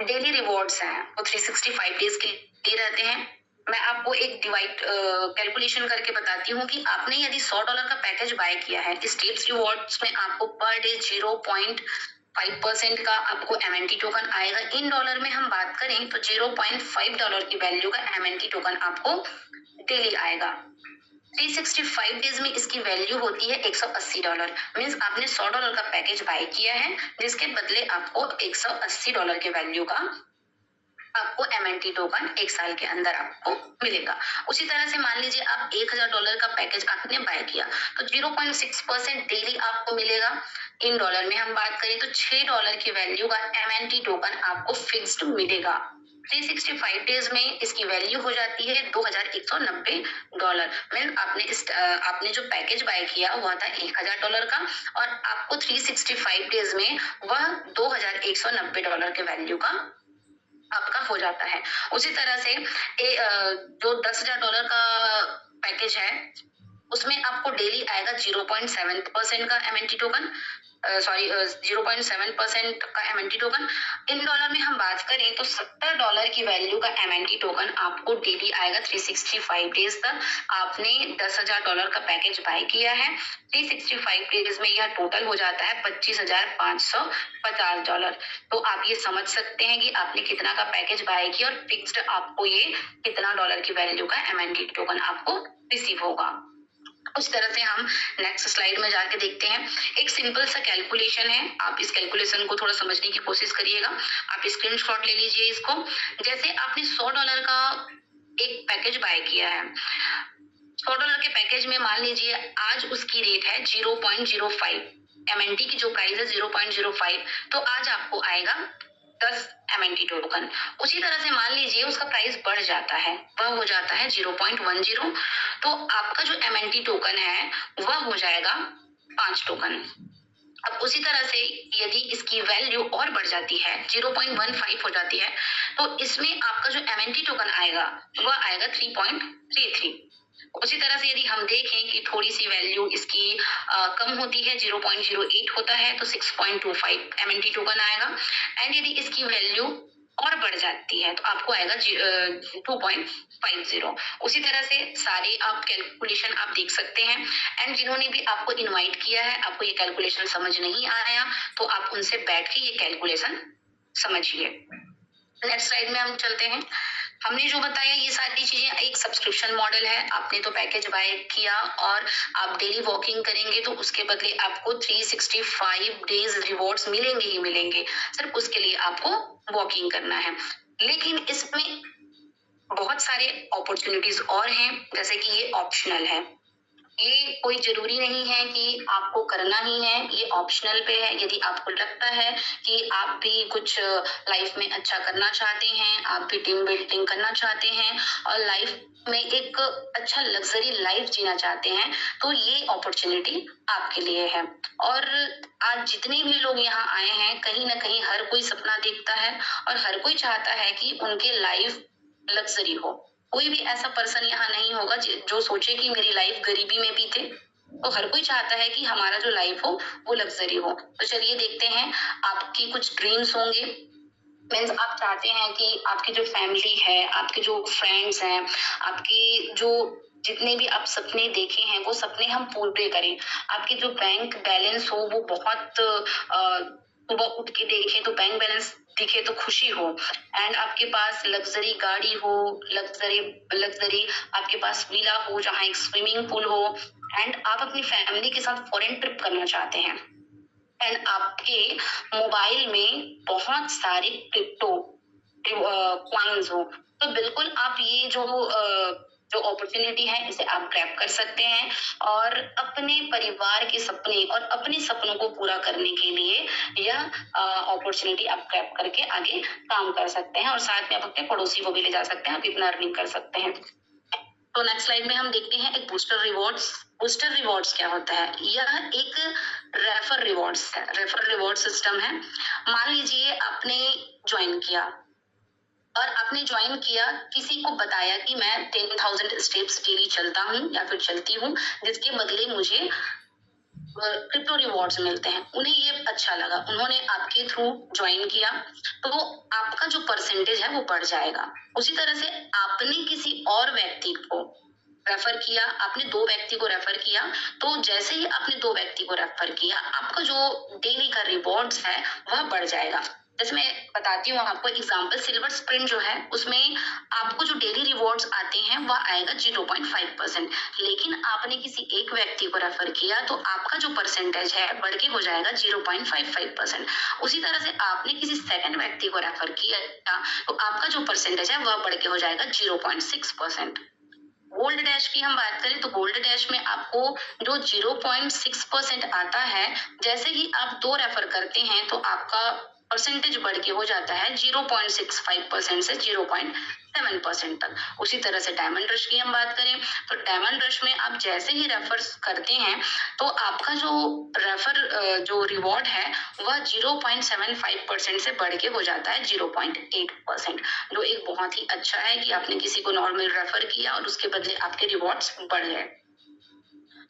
डेली रिवॉर्ड्स हैं वो 365 डेज के लिए रहते हैं। मैं आपको एक डिवाइड कैलकुलेशन करके बताती हूँ कि आपने यदि $100 का पैकेज बाय किया है, स्टेप्स रिवॉर्ड्स में आपको पर डे 0.5% का आपको MNT टोकन आएगा। इन डॉलर में हम बात करें तो $0.5 की वैल्यू का MNT टोकन आपको डेली आएगा। 365 डेज में इसकी वैल्यू होती है $180। मीन्स आपने $100 का पैकेज बाय किया है, जिसके बदले आपको $180 के वैल्यू का आपको MNT टोकन 1 साल के अंदर आपको मिलेगा। उसी तरह से मान लीजिए आप $1000 का पैकेज आपने बाय किया तो 0.6% डेली आपको मिलेगा। इन डॉलर में हम बात करें तो $6 की वैल्यू का MNT टोकन आपको फिक्स्ड मिलेगा। 365 डेज में इसकी वैल्यू हो जाती है $2190। मीन आपने जो पैकेज बाय किया हुआ था $1000 का और आपको 365 डेज में वह $2190 के वैल्यू का आपका हो जाता है। उसी तरह से जो $10,000 का पैकेज है उसमें आपको डेली आएगा 0.7% का MNT टोकन, 0.7% का MNT टोकन। इन डॉलर में हम बात करें तो $70 की वैल्यू का MNT टोकन आपको डेली आएगा 365 डेज तक। आपने $10,000 का पैकेज बाय किया है, 365 डेज में यह टोटल हो जाता है $25,550। तो आप ये समझ सकते हैं कि आपने कितना का पैकेज बाय किया और फिक्स्ड आपको ये कितना डॉलर की वैल्यू का MNT टोकन आपको रिसीव होगा। उस तरह से हम नेक्स्ट स्लाइड में जाके देखते हैं। एक सिंपल सा कैलकुलेशन है, आप इस कैलकुलेशन को थोड़ा समझने की कोशिश करिएगा। आप स्क्रीनशॉट ले लीजिए इसको। जैसे आपने $100 का एक पैकेज बाय किया है, $100 के पैकेज में मान लीजिए आज उसकी रेट है 0.05, MNT की जो प्राइस है 0.05, तो आज आपको आएगा 10 MNT टोकन। उसी तरह से मान लीजिए उसका प्राइस बढ़ जाता है, वह हो जाता है 0.10, तो आपका जो MNT टोकन है वह हो जाएगा 5 टोकन। अब उसी तरह से यदि इसकी वैल्यू और बढ़ जाती है, 0.15 हो जाती है, तो इसमें आपका जो MNT टोकन आएगा वह आएगा 3.33। उसी तरह से यदि हम देखें कि थोड़ी सी वैल्यू इसकी कम होती है, 0.08 होता है, तो 6.25 MNT टोकन आएगा। एंड यदि इसकी वैल्यू और बढ़ जाती है तो आपको आएगा 2.50। उसी तरह से सारे आप कैलकुलेशन आप देख सकते हैं। एंड जिन्होंने भी आपको इनवाइट किया है, आपको ये कैलकुलेशन समझ नहीं आया तो आप उनसे बैठ के ये कैलकुलेशन समझिए। नेक्स्ट स्लाइड में हम चलते हैं। हमने जो बताया ये सारी चीजें एक सब्सक्रिप्शन मॉडल है। आपने तो पैकेज बाय किया और आप डेली वॉकिंग करेंगे तो उसके बदले आपको 365 डेज रिवॉर्ड्स मिलेंगे ही मिलेंगे। सिर्फ उसके लिए आपको वॉकिंग करना है। लेकिन इसमें बहुत सारे अपॉर्चुनिटीज और हैं, जैसे कि ये ऑप्शनल है। ये कोई जरूरी नहीं है कि आपको करना ही है, ये ऑप्शनल पे है। यदि आपको लगता है कि आप भी कुछ लाइफ में अच्छा करना चाहते हैं, आप भी टीम बिल्डिंग करना चाहते हैं और लाइफ में एक अच्छा लग्जरी लाइफ जीना चाहते हैं, तो ये अपॉर्चुनिटी आपके लिए है। और आज जितने भी लोग यहाँ आए हैं, कहीं ना कहीं हर कोई सपना देखता है और हर कोई चाहता है कि उनके लाइफ लग्जरी हो। कोई भी ऐसा पर्सन यहाँ नहीं होगा जो सोचे कि मेरी लाइफ गरीबी में बीते। तो हर कोई चाहता है कि हमारा जो लाइफ हो वो लग्जरी हो। तो चलिए देखते हैं, आपकी कुछ ड्रीम्स होंगे, मीन्स आप चाहते हैं कि आपकी जो फैमिली है, आपके जो फ्रेंड्स हैं, आपकी जो जितने भी आप सपने देखे हैं वो सपने हम पूरे करें। आपके जो बैंक बैलेंस हो वो बहुत सुबह उठ के देखें तो बैंक बैलेंस दिखे तो खुशी हो, एंड आपके पास लग्जरी गाड़ी हो, लग्जरी लग्जरी आपके पास विला हो जहाँ एक स्विमिंग पूल हो, एंड आप अपनी फैमिली के साथ फॉरेन ट्रिप करना चाहते हैं, एंड आपके मोबाइल में बहुत सारे क्रिप्टो कॉइन्स हो, तो बिल्कुल आप ये जो अपॉर्चुनिटी है इसे आप ग्रैब कर सकते हैं और अपने परिवार के सपने और अपने सपनों को पूरा करने के लिए यह अपॉर्चुनिटी आप ग्रैब करके आगे काम कर सकते हैं, और साथ में आप अपने पड़ोसी को भी ले जा सकते हैं, आप इतना अर्निंग कर सकते हैं। तो नेक्स्ट स्लाइड में हम देखते हैं एक बूस्टर रिवॉर्ड्स। बूस्टर रिवॉर्ड्स क्या होता है? यह एक रेफर रिवॉर्ड्स है, रेफर रिवॉर्ड सिस्टम है। मान लीजिए आपने ज्वाइन किया और आपने ज्वाइन किया, किसी को बताया कि मैं 10,000 स्टेप्स डेली चलता हूँ या फिर चलती हूँ, जिसके बदले मुझे क्रिप्टो रिवॉर्ड्स मिलते हैं। उन्हें ये अच्छा लगा, उन्होंने आपके थ्रू ज्वाइन किया, तो आपका जो परसेंटेज है वो बढ़ जाएगा। उसी तरह से आपने किसी और व्यक्ति को रेफर किया, आपने 2 व्यक्ति को रेफर किया, तो जैसे ही आपने 2 व्यक्ति को रेफर किया, आपका जो डेली का रिवॉर्ड्स है वह बढ़ जाएगा। जैसे मैं बताती हूँ आपको एग्जांपल, सिल्वर स्प्रिंट जो है उसमें आपको जो डेली रिवॉर्ड्स आते हैं वह आएगा 0.5%, लेकिन आपने किसी एक व्यक्ति को रेफर किया तो आपका जो परसेंटेज है बढ़ के हो जाएगा 0.55%। उसी तरह से आपने किसी सेकंड व्यक्ति को रेफर किया तो आपका जो परसेंटेज है वह बढ़ के हो जाएगा 0.6%। गोल्ड डैश की हम बात करें तो गोल्ड डैश में आपको जो 0.6% आता है, जैसे ही आप 2 रेफर करते हैं तो आपका परसेंटेज बढ़ के हो जाता है 0.65% से 0.7% तक। उसी तरह से डायमंड रश की हम बात करें तो डायमंड रश में आप जैसे ही रेफर करते हैं तो आपका जो रेफर जो रिवॉर्ड है वह 0.75% से बढ़ के हो जाता है 0.8%, जो एक बहुत ही अच्छा है कि आपने किसी को नॉर्मल रेफर किया और उसके बदले आपके रिवॉर्ड्स बढ़ गए।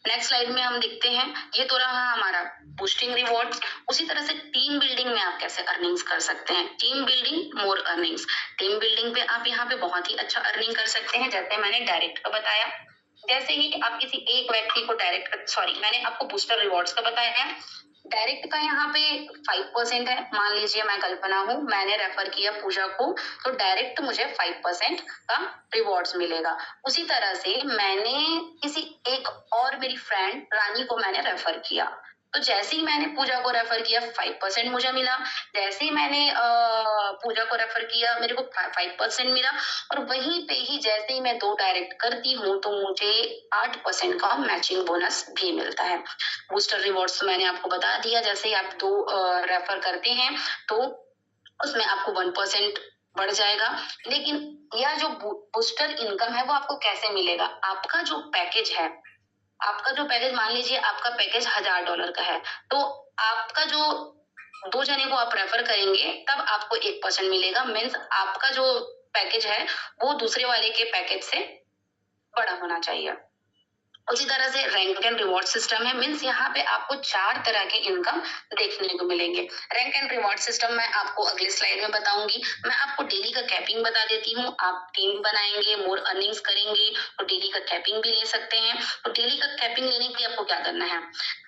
नेक्स्ट स्लाइड में हम देखते हैं, ये तो रहा हमारा बूस्टिंग रिवॉर्ड्स। उसी तरह से टीम बिल्डिंग में आप कैसे अर्निंग्स कर सकते हैं। टीम बिल्डिंग मोर अर्निंग्स, टीम बिल्डिंग पे आप यहाँ पे बहुत ही अच्छा अर्निंग कर सकते हैं। जैसे मैंने डायरेक्ट का बताया, जैसे ही आप किसी एक व्यक्ति को मैंने आपको बूस्टर रिवॉर्ड्स का बताया है। डायरेक्ट का यहाँ पे 5% है। मान लीजिए मैं कल्पना हूँ, मैंने रेफर किया पूजा को, तो डायरेक्ट मुझे 5% का रिवॉर्ड्स मिलेगा। उसी तरह से मैंने किसी एक और मेरी फ्रेंड रानी को मैंने रेफर किया, तो जैसे ही मैंने पूजा को रेफर किया 5% मुझे मिला। जैसे ही मैंने पूजा को रेफर किया मेरे को 5% मिला, और वहीं पे ही जैसे ही मैं 2 डायरेक्ट करती हूँ तो मुझे 8% का मैचिंग बोनस भी मिलता है। बूस्टर रिवॉर्ड्स मैंने आपको बता दिया, जैसे ही आप 2 रेफर करते हैं तो उसमें आपको 1% बढ़ जाएगा। लेकिन यह जो बूस्टर इनकम है वो आपको कैसे मिलेगा? आपका जो पैकेज है, आपका जो पैकेज, मान लीजिए आपका पैकेज $1000 का है, तो आपका जो 2 जने को आप रेफर करेंगे तब आपको 1% मिलेगा। मीन्स आपका जो पैकेज है वो दूसरे वाले के पैकेज से बड़ा होना चाहिए। उसी तरह से रैंक एंड रिवॉर्ड सिस्टम है। मीन्स यहाँ पे आपको 4 तरह के इनकम देखने को मिलेंगे। रैंक एंड रिवॉर्ड सिस्टम मैं आपको अगले स्लाइड में बताऊंगी। मैं आपको डेली का कैपिंग बता देती हूँ। आप टीम बनाएंगे, मोर अर्निंग्स करेंगे तो डेली का कैपिंग भी ले सकते हैं। तो डेली का कैपिंग लेने के लिए आपको क्या करना है,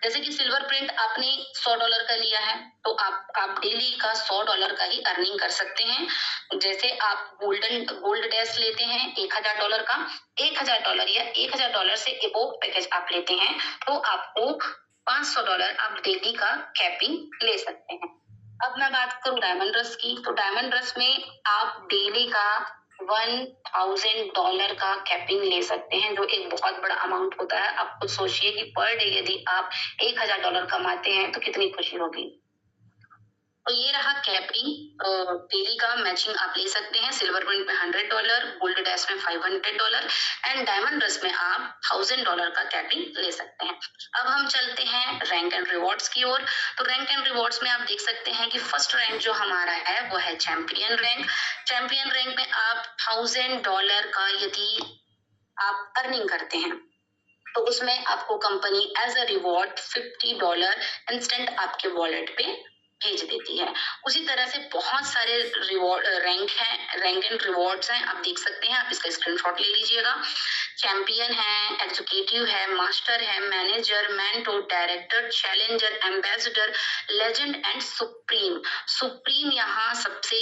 जैसे कि सिल्वर प्रिंट आपने $100 का लिया है तो आप डेली का $100 का ही अर्निंग कर सकते हैं। जैसे आप गोल्ड डैश लेते हैं $1000 का, $1000 या $1000 से एबोव पैकेज आप लेते हैं तो आपको $500 आप डेली का कैपिंग ले सकते हैं। अब मैं बात करूं डायमंड रश की, तो डायमंड रश में आप डेली का $1000 का कैपिंग ले सकते हैं, जो एक बहुत बड़ा अमाउंट होता है। आप खुद सोचिए कि पर डे यदि आप $1000 कमाते हैं तो कितनी खुशी होगी। तो ये रहा कैपिंग, डेली का मैचिंग आप ले सकते हैं। सिल्वर प्रिंट में $100, गोल्ड डैश में $500 एंड डायमंड रश में आप $1000 का कैपिंग ले सकते हैं। अब हम चलते हैं रैंक एंड रिवॉर्ड्स की ओर। तो रैंक एंड रिवॉर्ड्स में आप देख सकते हैं कि फर्स्ट रैंक जो हमारा है वो है चैंपियन रैंक। चैंपियन रैंक में आप $1000 का यदि आप अर्निंग करते हैं तो उसमें आपको company as a reward $50 instant आपके वॉलेट पे भेज देती है। उसी तरह से बहुत सारे रिवॉर्ड रैंक एंड रिवॉर्ड्स हैं, आप देख सकते हैं, आप इसका स्क्रीनशॉट ले लीजिएगा। चैंपियन है, एग्जीक्यूटिव है, मास्टर है, manager, mentor, director, challenger, ambassador, legend and supreme. Supreme यहाँ सबसे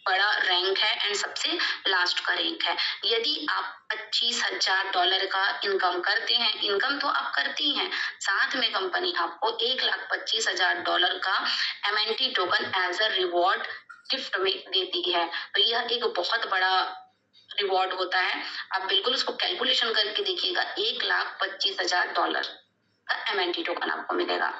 बड़ा रैंक है एंड सबसे लास्ट का रैंक है। यदि आप $25,000 का इनकम करते हैं, इनकम तो आप करती हैं, साथ में कंपनी आपको $1,25,000 का MNT token as a reward gift में देती है। तो यह एक बहुत बड़ा रिवॉर्ड होता है। आप बिल्कुल उसको कैलकुलेशन करके देखिएगा, $1,25,000 का MNT टोकन आपको मिलेगा।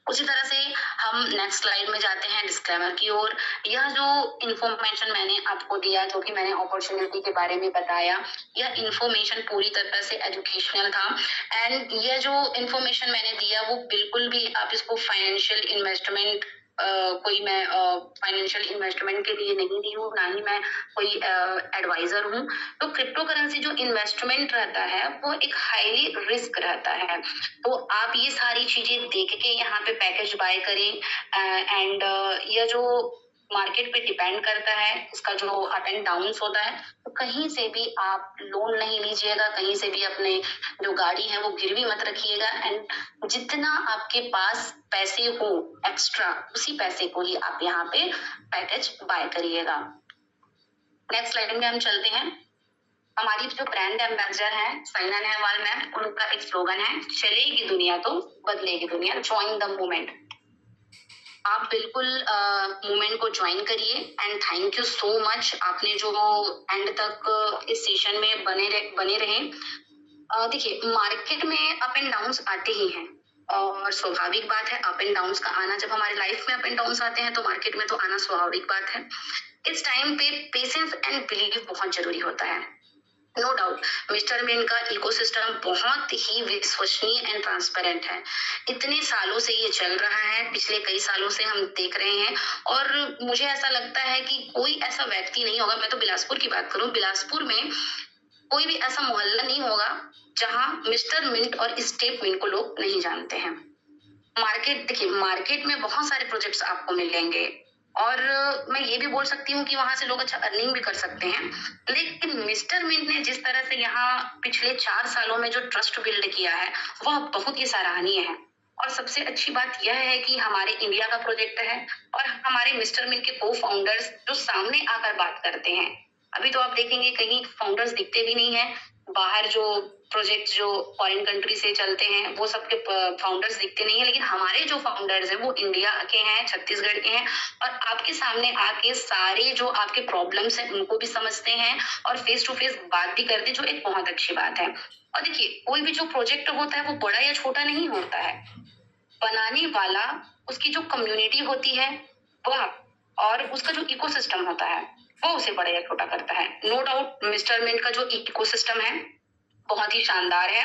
उसी तरह से हम नेक्स्ट स्लाइड में जाते हैं डिस्क्लेमर की ओर। यह जो इन्फॉर्मेशन मैंने आपको दिया, जो कि मैंने अपॉर्चुनिटी के बारे में बताया, यह इन्फॉर्मेशन पूरी तरह से एजुकेशनल था। एंड यह जो इन्फॉर्मेशन मैंने दिया वो बिल्कुल भी आप इसको फाइनेंशियल इन्वेस्टमेंट कोई मैं फाइनेंशियल इन्वेस्टमेंट के लिए नहीं दी हूँ, ना ही मैं कोई एडवाइजर हूँ। तो क्रिप्टो करेंसी जो इन्वेस्टमेंट रहता है वो एक हाईली रिस्क रहता है। तो आप ये सारी चीजें देख के यहाँ पे पैकेज बाय करें। एंड यह जो मार्केट पे डिपेंड करता है, इसका जो अप एंड डाउन्स होता है, तो कहीं से भी आप लोन नहीं लीजिएगा, कहीं से भी अपने जो गाड़ी है वो गिरवी मत रखिएगा। एंड जितना आपके पास पैसे हो एक्स्ट्रा, उसी पैसे को ही आप यहाँ पे पैकेज बाय करिएगा। नेक्स्ट स्लाइड में हम चलते हैं। हमारी जो ब्रांड एम्बेसडर है साइना नेहवाल मैम, उनका एक स्लोगन है, चलेगी दुनिया तो बदलेगी दुनिया, ज्वाइन द मूवमेंट। आप बिल्कुल मूवमेंट को ज्वाइन करिए। And thank you so much, आपने जो एंड तक इस सेशन में बने रहे। देखिए, मार्केट में अप एंड डाउन्स आते ही हैं और स्वाभाविक बात है अप एंड डाउन्स का आना। जब हमारी लाइफ में अप एंड डाउन्स आते हैं तो मार्केट में तो आना स्वाभाविक बात है। इस टाइम पे पेशेंस एंड बिलीव बहुत जरूरी होता है। नो डाउट मिस्टर बीन का इकोसिस्टम बहुत ही विश्वसनीय एंड ट्रांसपेरेंट है। इतने सालों से ये चल रहा है, पिछले कई सालों से हम देख रहे हैं, और मुझे ऐसा लगता है कि कोई ऐसा व्यक्ति नहीं होगा, मैं तो बिलासपुर की बात करूं, बिलासपुर में कोई भी ऐसा मोहल्ला नहीं होगा जहां मिस्टर मिंट और स्टेप मिंट को लोग नहीं जानते हैं। मार्केट देखिए, मार्केट में बहुत सारे प्रोजेक्ट्स आपको मिलेंगे और मैं ये भी बोल सकती हूँ कि वहां से लोग अच्छा अर्निंग भी कर सकते हैं। लेकिन मिस्टर मिंट ने जिस तरह से यहाँ पिछले 4 सालों में जो ट्रस्ट बिल्ड किया है वह बहुत ही सराहनीय है। और सबसे अच्छी बात यह है कि हमारे इंडिया का प्रोजेक्ट है और हमारे मिस्टर मिंट के को फाउंडर्स जो सामने आकर बात करते हैं। अभी तो आप देखेंगे कहीं फाउंडर्स दिखते भी नहीं है, बाहर जो प्रोजेक्ट जो फॉरेन कंट्री से चलते हैं वो सबके फाउंडर्स दिखते नहीं है, लेकिन हमारे जो फाउंडर्स हैं वो इंडिया के हैं, छत्तीसगढ़ के हैं, और आपके सामने आके सारे जो आपके प्रॉब्लम्स हैं उनको भी समझते हैं और फेस टू फेस बात भी करते हैं, जो एक बहुत अच्छी बात है। और देखिए, कोई भी जो प्रोजेक्ट होता है वो बड़ा या छोटा नहीं होता है, बनाने वाला, उसकी जो कम्युनिटी होती है वह, और उसका जो इकोसिस्टम होता है वो उसे बड़ा या छोटा करता है। नो डाउट मिस्टर मिंट का जो इकोसिस्टम है बहुत ही शानदार है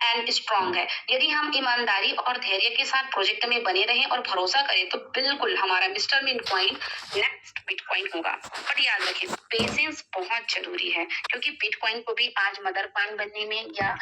एंड स्ट्रॉन्ग है। यदि हम ईमानदारी और धैर्य के साथ प्रोजेक्ट में बने रहें और भरोसा करें तो बिल्कुल हमारा mister mint coin next bitcoin होगा। बट याद रखिए, पेशेंस बहुत जरूरी है, क्योंकि बिटकॉइन को भी आज मदर कॉइन बनने में या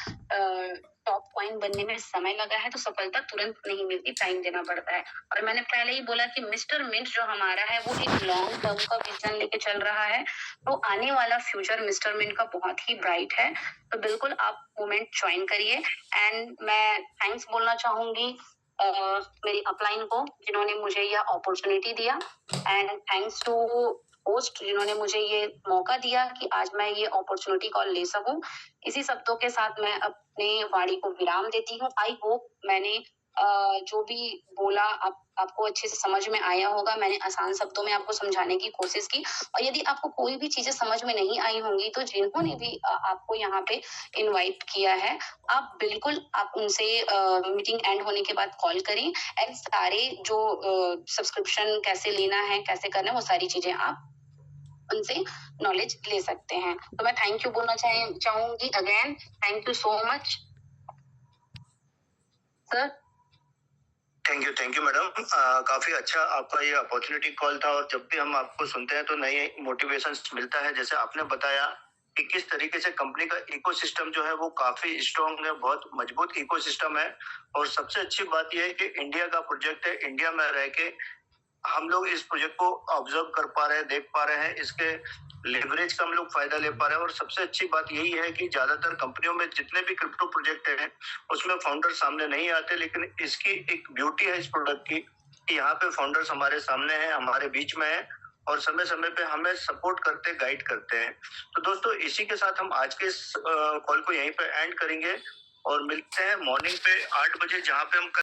टॉप कॉइन बनने में समय लगा है, तो सफलता तुरंत नहीं मिलती, टाइम देना पड़ता है। और मैंने पहले ही बोला कि मिस्टर मिंट जो हमारा है वो एक लॉन्ग टर्म का विजन लेके चल रहा है, तो आने वाला फ्यूचर मिस्टर मिंट का बहुत ही ब्राइट है। तो बिल्कुल आप मूवमेंट ज्वाइन करिए। एंड मैं थैंक्स बोलना चाहूंगी मेरी अपलाइन को जिन्होंने मुझे यह अपॉर्चुनिटी दिया, एंड थैंक्स टू होस्ट जिन्होंने मुझे ये मौका दिया कि आज मैं ये अपॉर्चुनिटी कॉल ले सकूं। इसी शब्दों के साथ मैं अपने वाणी को विराम देती हूँ। आई होप मैंने जो भी बोला आपको अच्छे से समझ में आया होगा। मैंने आसान शब्दों में आपको समझाने की कोशिश की, और यदि आपको कोई भी चीजें समझ में नहीं आई होंगी तो जिन्होंने भी आपको यहाँ पे इनवाइट किया है, आप बिल्कुल आप उनसे मीटिंग एंड होने के बाद कॉल करें, एंड सारे जो सब्सक्रिप्शन कैसे लेना है, कैसे करना है, वो सारी चीजें आप उनसे नॉलेज ले सकते हैं। तो मैं थैंक यू बोलना चाहूंगी again. Thank you so much sir. Thank you madam. काफी अच्छा आपका ये अपॉर्चुनिटी कॉल था, और जब भी हम आपको सुनते हैं तो नई मोटिवेशन मिलता है। जैसे आपने बताया कि किस तरीके से कंपनी का इकोसिस्टम जो है वो काफी स्ट्रॉन्ग है, बहुत मजबूत इकोसिस्टम है, और सबसे अच्छी बात यह है कि इंडिया का प्रोजेक्ट है, इंडिया में रह के हम लोग इस प्रोजेक्ट को ऑब्जर्व कर पा रहे हैं, देख पा रहे हैं, इसके लेवरेज का हम लोग फायदा ले पा रहे हैं। और सबसे अच्छी बात यही है कि ज्यादातर कंपनियों में जितने भी क्रिप्टो प्रोजेक्ट हैं उसमें फाउंडर सामने नहीं आते, लेकिन इसकी एक ब्यूटी है इस प्रोडक्ट की कि यहाँ पे फाउंडर्स हमारे सामने हैं, हमारे बीच में है और समय समय पे हमें सपोर्ट करते, गाइड करते हैं। तो दोस्तों इसी के साथ हम आज के इस कॉल को यहीं पे एंड करेंगे और मिलते हैं मॉर्निंग पे 8 बजे, जहाँ पे हम